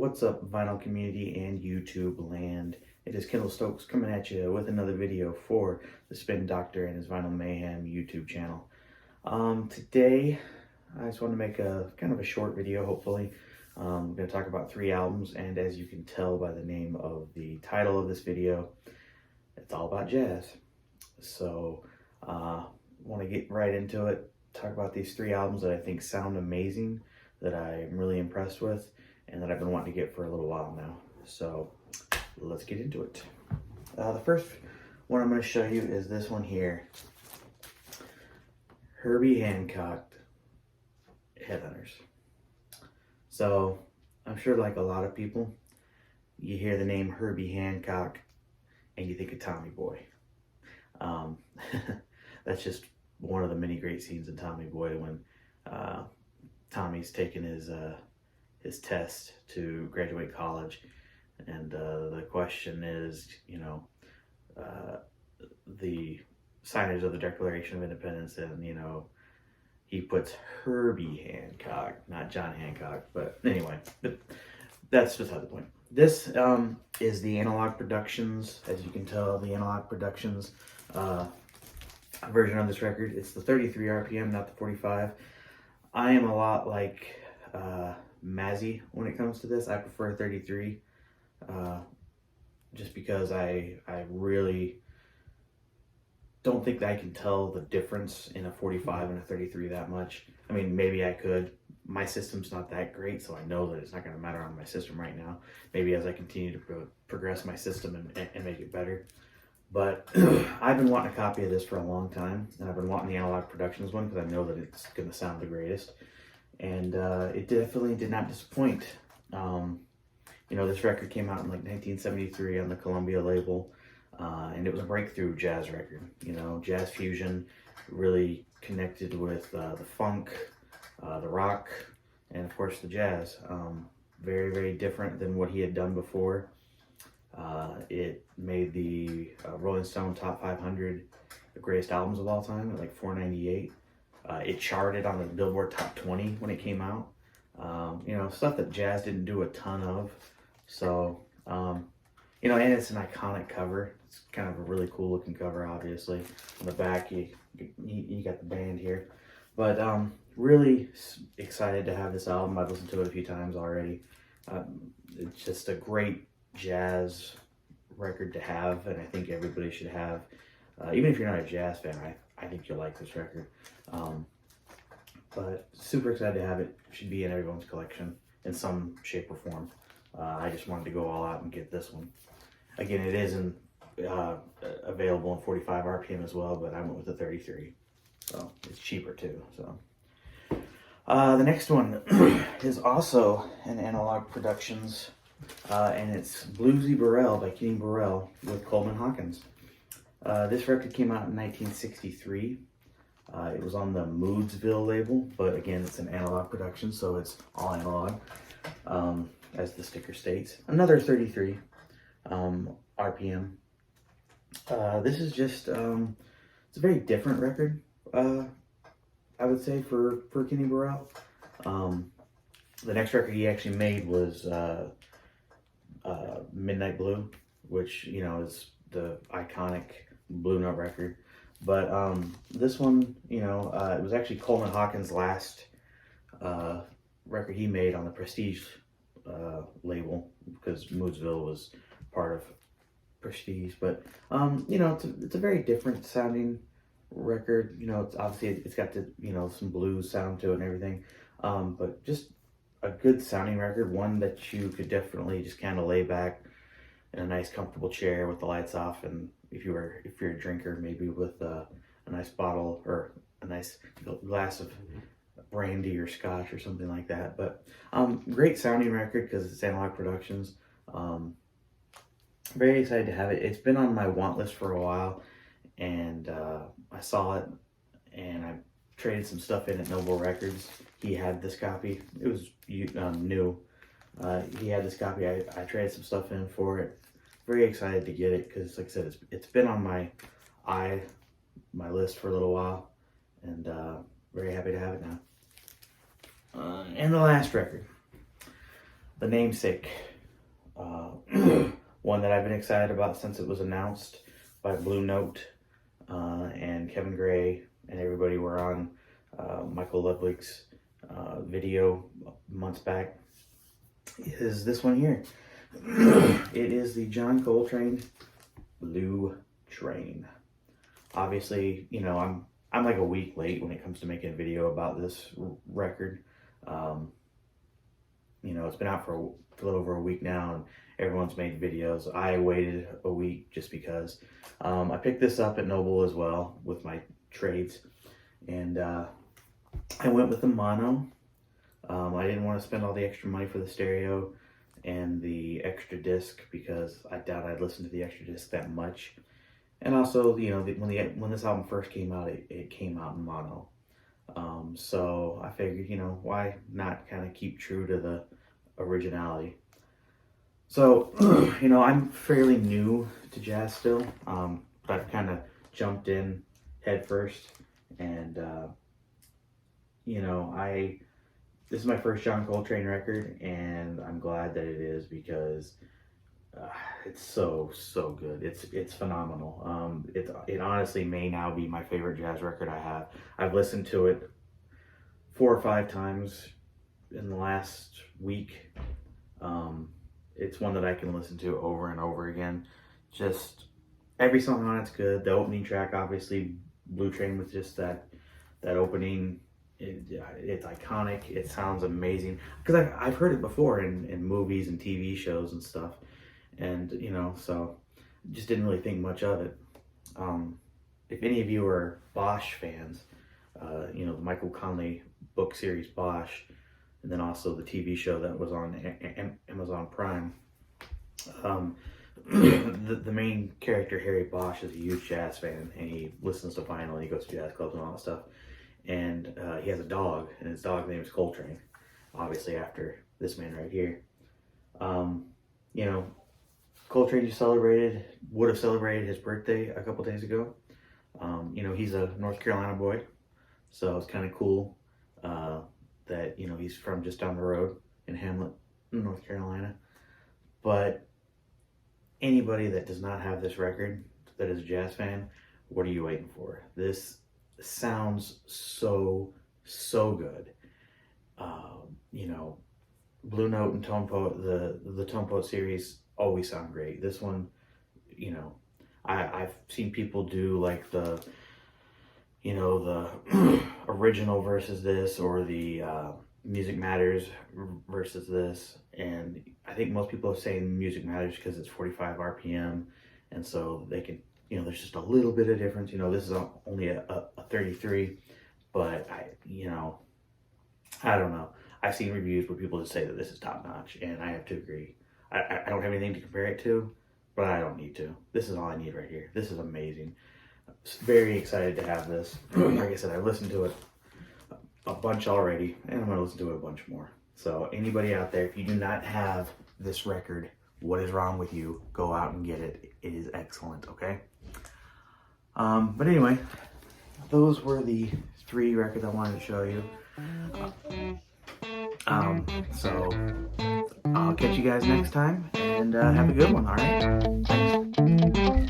What's up, vinyl community and YouTube land? It is Kendall Stokes coming at you with another video for the Spin Doctor and his Vinyl Mayhem YouTube channel. Today, I just want to make a kind of a short video, hopefully. I'm going to talk about 3 albums, and as you can tell by the name of the title of this video, it's all about jazz. So, I want to get right into it, talk about these 3 albums that I think sound amazing, that I'm really impressed with, and that I've been wanting to get for a little while now. So let's get into it. The first one I'm going to show you is this one here. Herbie Hancock, Headhunters. So I'm sure, like a lot of people, you hear the name Herbie Hancock and you think of Tommy Boy. That's just one of the many great scenes in Tommy Boy when Tommy's taking his test to graduate college, and the question is, the signage of the Declaration of Independence, and he puts Herbie Hancock, not John Hancock. But anyway, that's beside the point. This is the Analog Productions, as you can tell, the Analog Productions version of this record. It's the 33 RPM, not the 45. I am a lot like Mazzy when it comes to this. I prefer 33 just because I really don't think that I can tell the difference in a 45 and a 33 that much. I mean, maybe I could. My system's not that great, so I know that it's not going to matter on my system right now. Maybe as I continue to progress my system and make it better. But I've been wanting a copy of this for a long time, and I've been wanting the Analog Productions one because I know that it's going to sound the greatest. And it definitely did not disappoint. This record came out in like 1973 on the Columbia label, and it was a breakthrough jazz record. Jazz fusion really connected with the funk, the rock, and of course the jazz. Very, very different than what he had done before. It made the Rolling Stone Top 500, the greatest albums of all time, at like 498. It charted on the Billboard Top 20 when it came out. Stuff that jazz didn't do a ton of. So, and it's an iconic cover. It's kind of a really cool looking cover, obviously. On the back, you got the band here. But really excited to have this album. I've listened to it a few times already. It's just a great jazz record to have, and I think everybody should have. Even if you're not a jazz fan, I think you'll like this record. But super excited to have it. It should be in everyone's collection in some shape or form. I just wanted to go all out and get this one. Again, it is available in 45 RPM as well, but I went with the 33. So it's cheaper too. So the next one is also an Analog Productions, and it's Bluesy Burrell by Kenny Burrell with Coleman Hawkins. This record came out in 1963. It was on the Moodsville label, but again, it's an Analog Production, so it's all analog, as the sticker states. Another 33 RPM. This is just, it's a very different record, I would say, for Kenny Burrell. The next record he actually made was Midnight Blue, which, is the iconic Blue Note record. But this one, it was actually Coleman Hawkins' last record he made on the Prestige label, because Moodsville was part of Prestige. But it's a very different sounding record. It's obviously, it's got some blues sound to it and everything. But just a good sounding record, one that you could definitely just kind of lay back in a nice comfortable chair with the lights off, and if you're a drinker, maybe with a nice bottle or a nice glass of brandy or scotch or something like that. But great sounding record because it's Analog Productions. Very excited to have it. It's been on my want list for a while, and I saw it, and I traded some stuff in at Noble Records. He had this copy. It was new. He had this copy. I traded some stuff in for it. Very excited to get it because, like I said, it's been on my list for a little while, and very happy to have it now. And the last record. the namesake, one that I've been excited about since it was announced by Blue Note, and Kevin Gray and everybody were on Michael Ludwig's video months back, is this one here. It is the John Coltrane Blue Train. Obviously, you know, I'm like a week late when it comes to making a video about this record. You know, it's been out for a little over a week now, and everyone's made videos. I waited a week just because. I picked this up at Noble as well with my trades, and I went with the mono. I didn't want to spend all the extra money for the stereo and the extra disc because I doubt I'd listen to the extra disc that much. And also, you know, when this album first came out, it came out in mono. So I figured, you know, why not kind of keep true to the originality. So, you know, I'm fairly new to jazz still, but I've kind of jumped in head first, and, you know, this is my first John Coltrane record, and I'm glad that it is because it's so good. It's phenomenal. It honestly may now be my favorite jazz record I have. I've listened to it 4 or 5 times in the last week. It's one that I can listen to over and over again. Just every song on it's good. The opening track, obviously, Blue Train, with just that opening. It's iconic. It sounds amazing because I've heard it before in movies and TV shows and stuff, and you know, so just didn't really think much of it. If any of you are Bosch fans, you know, the Michael Conley book series Bosch, and then also the TV show that was on Amazon Prime. The main character, Harry Bosch, is a huge jazz fan, and he listens to vinyl, and he goes to jazz clubs and all that stuff. And he has a dog, and his dog's name is Coltrane, obviously after this man right here. You know, Coltrane just would have celebrated his birthday a couple days ago. You know, he's a North Carolina boy, so it's kind of cool that, you know, he's from just down the road in Hamlet, North Carolina. But anybody that does not have this record, that is a jazz fan, what are you waiting for? This sounds so good. You know, Blue Note and Tone Poet, the Tone Poet series always sound great. This one, you know, I've seen people do like the, you know, the original versus this, or the Music Matters versus this, and I think most people are saying Music Matters because it's 45 RPM, and so they can, you know, there's just a little bit of difference. You know, this is only a 33, but you know, I don't know. I've seen reviews where people just say that this is top notch, and I have to agree. I don't have anything to compare it to, but I don't need to. This is all I need right here. This is amazing. Very excited to have this. Like I said, I've listened to it a bunch already, and I'm going to listen to it a bunch more. So anybody out there, if you do not have this record, what is wrong with you? Go out and get it. It is excellent, okay? But anyway, those were the 3 records I wanted to show you. So I'll catch you guys next time, and have a good one, all right? Thanks.